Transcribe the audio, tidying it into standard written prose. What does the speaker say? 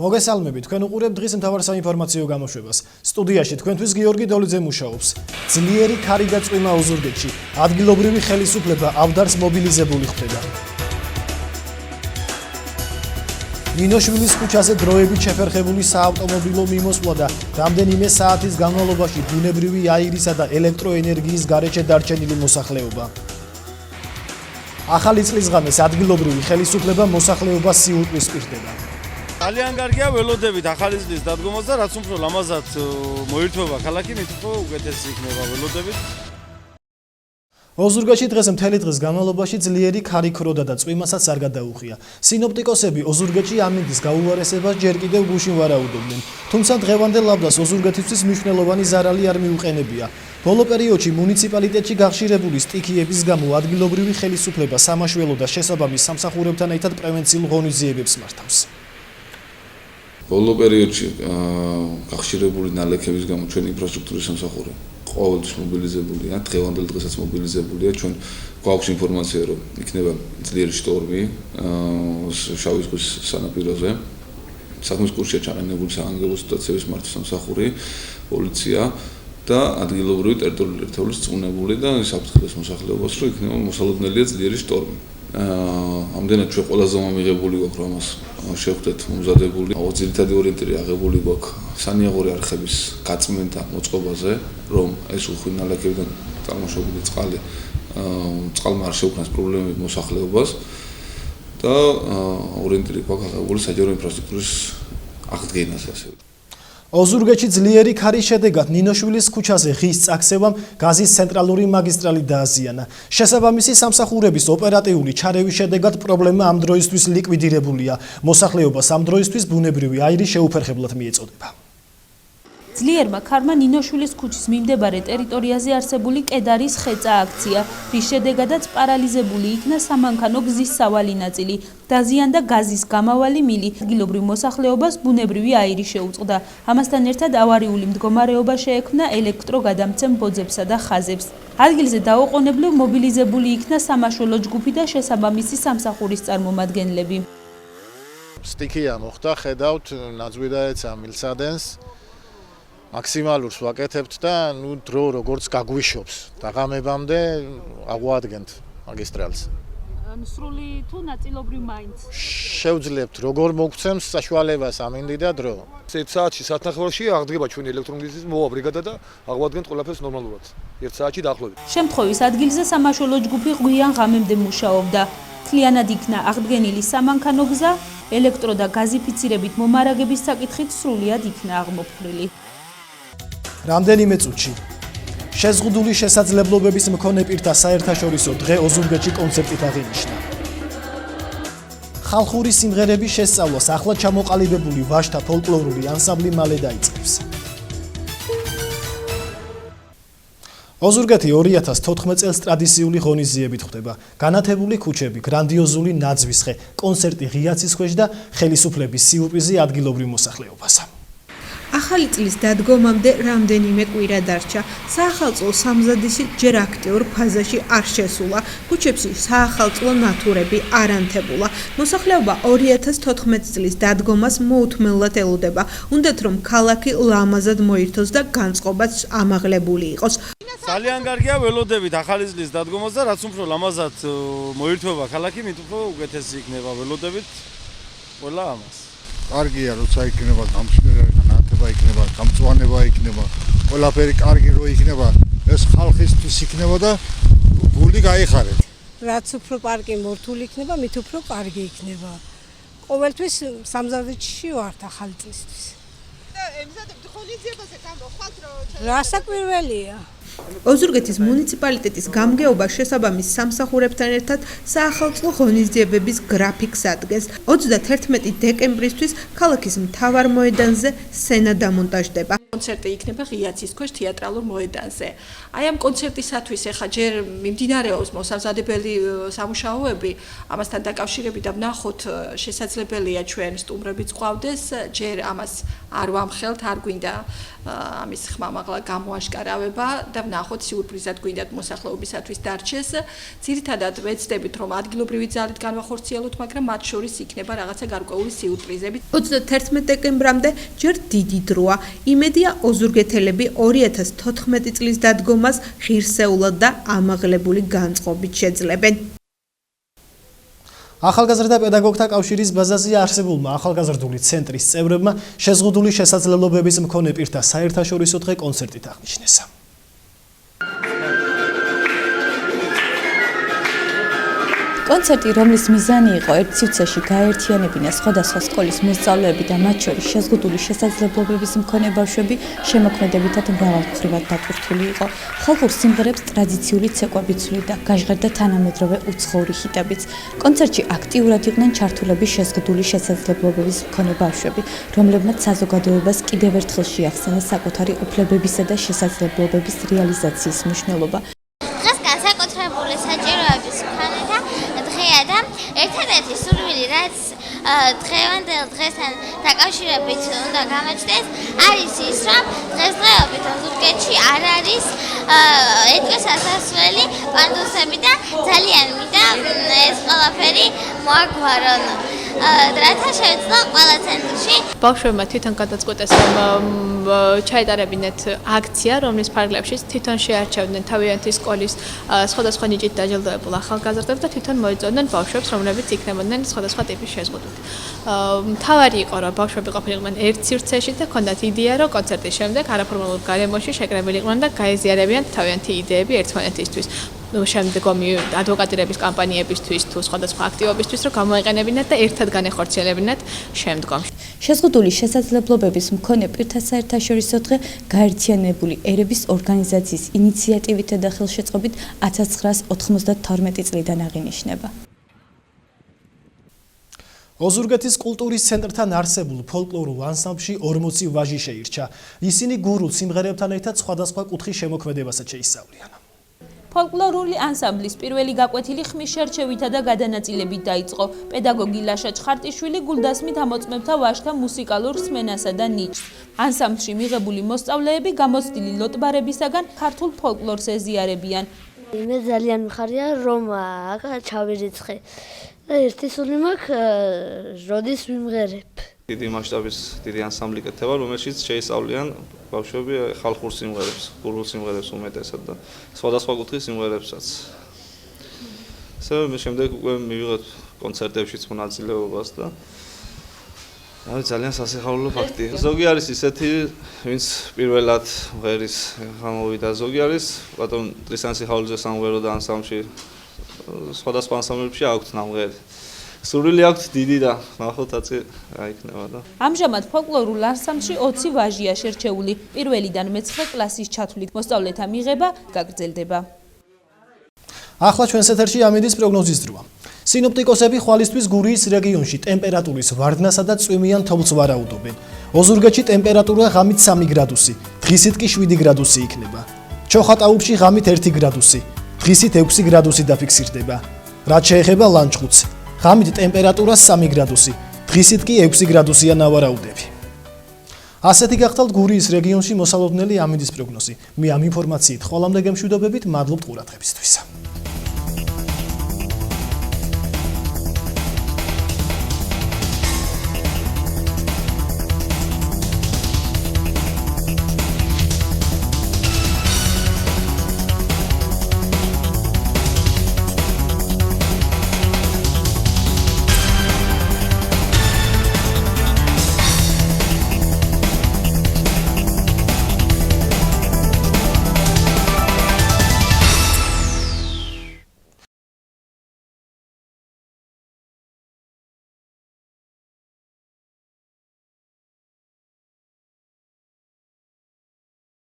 მოგესალმებით, თქვენ უყურებთ დღის მთავარ საინფორმაციო გამოშვებას. სტუდიაში თქვენთვის გიორგი დოლიძე მუშაობს. ძლიერი ქარი და წვიმა ოზურგეთში. ადგილობრივი ხელისუფლება ავდარს მობილიზებული ხდება. ნინოშვილის ქუჩაზე დროებით შეფერხებული საავტომობილო მიმოსვლა და რამდენიმე საათის განმავლობაში ბუნებრივი აირისა და ელექტროენერგიის გარეშე დარჩენილი მოსახლეობა. ახალი წლის ღამეს ადგილობრივი ხელისუფლება მოსახლეობას სიუტვის პირდება. ძალიან კარგია ველოდებით ახალი წლის დადგომას და რაც უფრო ლამაზად მოირთვება ქალაქი, მით უფრო უკეთესი იქნება ველოდებით. ოზურგეთში დღეს მთელი დღის განმავლობაში ძლიერი ქარი ქროდა და წვიმასაც არ გადაუხია. სინოპტიკოსები ოზურგეთში ამინდის გაუარესებას ჯერ კიდევ გუშინ ვარაუდობდნენ. თუმცა დღევანდელ ლაბდას ოზურგეთისთვის მნიშვნელოვანი ზარალი არ მიუყენებია. ბოლო პერიოდში მუნიციპალიტეტში გახშირებული სტიქიების გამო ადგილობრივი ხელისუფლება სამაშველო და შესაბამის სამსახურებთან ერთად პრევენციულ ღონისძიებებს მართავს. ბოლო პერიოდში გახშირებული ნალექების გამო ჩვენი ინფრასტრუქტურის სამსახური ყოველთვის მობილიზებულია, დღევანდელ დღესაც მობილიზებულია. ჩვენ გვაქვს ინფორმაცია, რომ იქნება ძლიერი შტორმი შავი ზღვის სანაპიროზე. საქმის კურსია ჩაყენებული საანგებო სიტუაციების მართვის სამსახური, პოლიცია და ადგილობრივი ტერიტორიული ერთეულის წუნებული და საფრთხეს მოსახლეობას, რომ იქნება მოსალოდნელია ძლიერი შტორმი. ამდენად ჩვენ ყველაზე მომიღებული გვაქვს, რომ ამას შევხვდეთ მომზადებული. ძირითადი ორიენტირი აღებული გვაქვს სანიაღორი არხების გაწმენდა მოწყობაზე, რომ ეს უხვი ნალექებიდან წარმოშობილი წყალი წყალმა არ შეუქმნას პრობლემები მოსახლეობას და ორიენტირი გვაქვს აღებული საჯარო ინფრასტრუქტურის აღდგენაზე ასევე. ოზურგეთში ძლიერი ქარის შედეგად ნინოშვილის ქუჩაზე ღის წაქცევამ გაზის ცენტრალური მაგისტრალი დააზიანა. შესაბამისი სამსახურების ოპერატიული ჩარევის შედეგად პრობლემა ამ დროისთვის ლიკვიდირებულია. მოსახლეობას ამ დროისთვის ბუნებრივი აირი შეუფერხებლად მიეწოდება. ძლიერმა ქარმა ნინოშვილის ქუჩის მიმდებარე ტერიტორიაზე არსებული კედარის ხეწა აქცია, რის შედეგადაც პარალიზებული იქნა სამანქანო გზის სავალი ნაწილი. დაზიანდა გაზის გამავალი მილი, ადგილობრივ მოსახლეობას ბუნებრივი აირი შეუწყდა. ამასთან ერთად ავარიული მდგომარეობა შეექმნა ელექტროგადამცემ ბოძებსა და ხაზებს. ადგილზე დაუყოვნებლივ მობილიზებული იქნა სამაშველო ჯგუფი და შესაბამისი სამსახურის წარმომადგენლები. სტიქია მოხდა, ხედავთ, ნაძვი დაეცა მილსადენს. მაქსიმალურს ვაკეთებთ და დრო როგორც გაგვიშობს დაღამებამდე აღვადგენთ მაგისტრალს. სრული თუ ნაწილობრივ მაინც შევძლებთ როგორ მოგცემს საშუალებას ამინდი და დრო. 1 საათში საათნახევარში აღდგება ჩვენი ელექტრომაგნიტიზმის მოვა ბრიგადა და აღვადგენთ ყველაფერს ნორმალურად. 1 საათში დაახლოებით. შემთხვევის ადგილზე სამაშველო ჯგუფი ღვიან ღამემდე მუშაობდა. მთლიანად იქნა აღდგენილი სამანქანო გზა, ელექტრო და გაზიფიცირებით მომარაგების საკითხით სრულიად იქნა აღმოფხვრილი. რამდენიმე წუთში შეზღუდული შესაძლებლობების მქონე პირთა საერთაშორისო დღე ოზურგეთში კონცერტით აღინიშნა. ხალხური სიმღერების შესწავლას ახლად ჩამოყალიბებული ვაჟთა ფოლკლორული ანსამბლი მალე დაიწყებს. ოზურგეთი 2014 წელს ტრადიციული ღონისძიებით ხვდება. განათებული ქუჩები, გრანდიოზული ნაძვისხე, კონცერტი ღიაცის ქვეშ და ხელისუფლების სიურპრიზი ადგილობრივ მოსახლეობას. ახალი წლის დადგომამდე რამდენიმე კვირა დარჩა. საახალწლო სამზადისი ჯერ აქტიურ ფაზაში არ შესულა. ქუჩებში საახალწლო ნათურები არ ანთებულა. მოსახლეობა 2014 წლის დადგომას მოუთმენლად ელოდება. უნდათ რომ ქალაქი ლამაზად მოირთოს და განწყობაც ამაღლებული იყოს. ძალიან კარგია ველოდებით ახალი წლის დადგომას და რაც უფრო ლამაზად მოირთვება ქალაქი, მით უფრო უკეთესი იქნება ველოდებით ყველა ამას. კარგია, როცა იქნება გამშვიდობა იქნება, გამწვანება იქნება, ყველაფერი კარგი რო იქნება, ეს ხალხისთვის იქნება და გული გაიხარეთ. რაც უფრო პარკი მორთული იქნება, მით უფრო კარგი იქნება. ყოველთვის სამზადისში ვართ ახალი წლისთვის. და ემზადებთ ღონისძიებაზე გამოხვალთ რო რასაკვირველია. ოზურგეთის მუნიციპალიტეტის გამგეობა შესაბამის სამსახურებთან ერთად საახალწლო ღონისძიებების გრაფიკს ადგენს. 31 დეკემბრისთვის ქალაქის მთავარ მოედანზე სცენა დამონტაჟდება. კონცერტი იქნება ღიაცის ქვეშ თეატრალურ მოედანზე. აი ამ კონცერტისათვის ახლა ჯერ მიმდინარეობს მოსამზადებელი სამუშაოები, ამასთან დაკავშირებით და ვნახოთ შესაძლებელია ჩვენ სტუმრებიც ყავდეს, ჯერ ამას არ ვამხელთ, არ გვინდა ამის ხმამაღლა გამოაშკარავება და ვნახოთ სიურპრიზად გვინდათ მოსახლეობისათვის დარჩეს. ძირითადად ვეცდებით რომ ადგილობრივი ძალით განვახორციელოთ, მაგრამ მათ შორის იქნება რაღაცა გარკვეული სიურპრიზები. 31 დეკემბრამდე ჯერ დიდი დროა. იმედია ოზურგეთელები 2014 წლის დადგომას ღირსეულად და ამაღლებული განწყობით შეძლებენ. ახალგაზრდა პედაგოგთა კავშირის ბაზაზე არსებულმა ახალგაზრდული ცენტრის წევრებმა შეზღუდული შესაძლებლობების მქონე პირთა საერთაშორისო დღე კონცერტით აღნიშნეს. კონცერტი, რომლის მიზანი იყო ერთ სივრცეში გაერთიანებინა სხვადასხვა სკოლის მოსწავლეები და მათ შორის შეზღუდული შესაძლებლობების მქონე ბავშვები, შემოქმედებითად მრავალმხრივად დატვირთული იყო. ხალხურ სიმღერებს ტრადიციული ცეკვებით ცვლიდა, გაჟღერდა თანამედროვე უცხოური ჰიტებიც. კონცერტში აქტიურად იყვნენ ჩართულები შეზღუდული შესაძლებლობების მქონე ბავშვები, რომლებმაც საზოგადოებას კიდევ ერთხელ შეახსენეს საკუთარი უფლებებისა და შესაძლებლობების რეალიზაციის მნიშვნელობა. დღეს განსაკუთრებული საჭიროების მქონეთა დღეა და ერთადერთი სურვილი, რაც დღევანდელ დღესთან დაკავშირებით უნდა გამოჩნდეს, არის ის, რომ დღესდღეობით ოზურგეთში არ არის ეთქოს ასასვლელი პანდუსები და ძალიან მინდა ეს ყველაფერი მოაგვარონ. რათა შევეცდო ყველა ცენტრში. ბავშვებმა თვითონ გადაწყვეტეს, რომ ჩაეტარებინათ აქცია, რომლის ფარგლებშიც თვითონ შეარჩევდნენ თავიანთი სკოლის სხვადასხვა ნიჭით დაჯილდოებულ ახალგაზრდებს და თვითონ მოეწონდნენ ბავშვებს, რომლებიც იქნებოდნენ სხვადასხვა ტიპის შეზღუდვით. მთავარი იყო, რომ ბავშვები ყოფილიყვნენ ერთ სივრცეში და ჰქონდათ იდეა, რომ კონცერტის შემდეგ არაფორმალურ გარემოში შეკრებილიყვნენ და გაეზიარებიან თავიანთი იდეები ერთმანეთისთვის. შემდგომი ადვოკატირების კამპანიებისთვის თუ სხვადასხვა აქტივობისთვის, რომ გამოეყენებინათ და ერთად განეხორციელებინათ შემდგომში. შეზღუდული შესაძლებლობების მქონე პირთა საერთაშორისო დღე გაერთიანებული ერების ორგანიზაციის ინიციატივით და ხელშეწყობით 1992 წლიდან აღინიშნება. ოზურგეთის კულტურის ცენტრთან არსებულ ფოლკლორულ ანსამბლში 40 ვაჟი შეირჩა. ისინი გურულ სიმღერებთან ერთად სხვადასხვა კუთხის შემოქმედებასაც შეისწავლიან. ფოლკლორული ანსამბლის პირველი გაკვეთილი ხმის შერჩევითა და გადანაწილებით დაიწყო. პედაგოგი ლაშა ჩხარტიშვილი გულდასმით ამოწმებდა ვაჟთა მუსიკალურ სმენასა და ნიჭს. ანსამბლში მიღებული მოსწავლეები გამოცდილი ლოტბარებისაგან ქართულ ფოლკლორს ეზიარებიან. მე ძალიან მხარია რომ აქ ჩავირიცხე და ერთი სული მაქვს როდის ვიმღერებ. დიდი მასშტაბის დიდი ანსამბლი კეთება, რომელშიც შეისწავლიან ბავშვები ხალხურ სიმღერებს, გურულ სიმღერებს უმეტესად და სხვადასხვა კუთხის სიმღერებსაც. ესე შემდეგ უკვე მივიღეთ კონცერტებშიც მონაწილეობას და ძალიან სასიხარულო ფაქტია. ზოგი არის ისეთი, ვინც პირველად მღერის გამოვიდა, ზოგი არის ბატონ ტრისან სიხარულიძე სამღერო და ანსამბლში სხვადასხვა ანსამბლებში აქვთ ნამღერი. სურვილი აქვს დიდი და ნახოთ აცი რა იქნება და. ამჟამად ფოლკლორულ ანსამბლში 20 ვაჟია შერჩეული. პირველიდან მე-9 კლასის ჩათვლით მოსწავლეთა მიღება გაგრძელდება. ახლა ჩვენს ეთერში ამინდის პროგნოზის დროა. სინოპტიკოსები ხვალისთვის გურიის რეგიონში ტემპერატურის ვარდნასა და წვიმიან თოვლს ვარაუდობენ. ოზურგეთში ტემპერატურა ღამით 3 გრადუსი, დღისით კი 7 გრადუსი იქნება. ჩოხატაუბში ღამით 1 გრადუსი, დღისით 6 გრადუსი დაფიქსირდება. რაც შეეხება ლანჩხუთს, ღამით ტემპერატურა 3 გრადუსი, დღისით კი 6 გრადუსია ნავარაუდები. ასეთი გახდათ გურიის რეგიონში მოსალოდნელი ამინდის პროგნოზი. მე ამ ინფორმაციით ხვალამდე გემშვიდობებით, მადლობთ ყურადღებისთვის.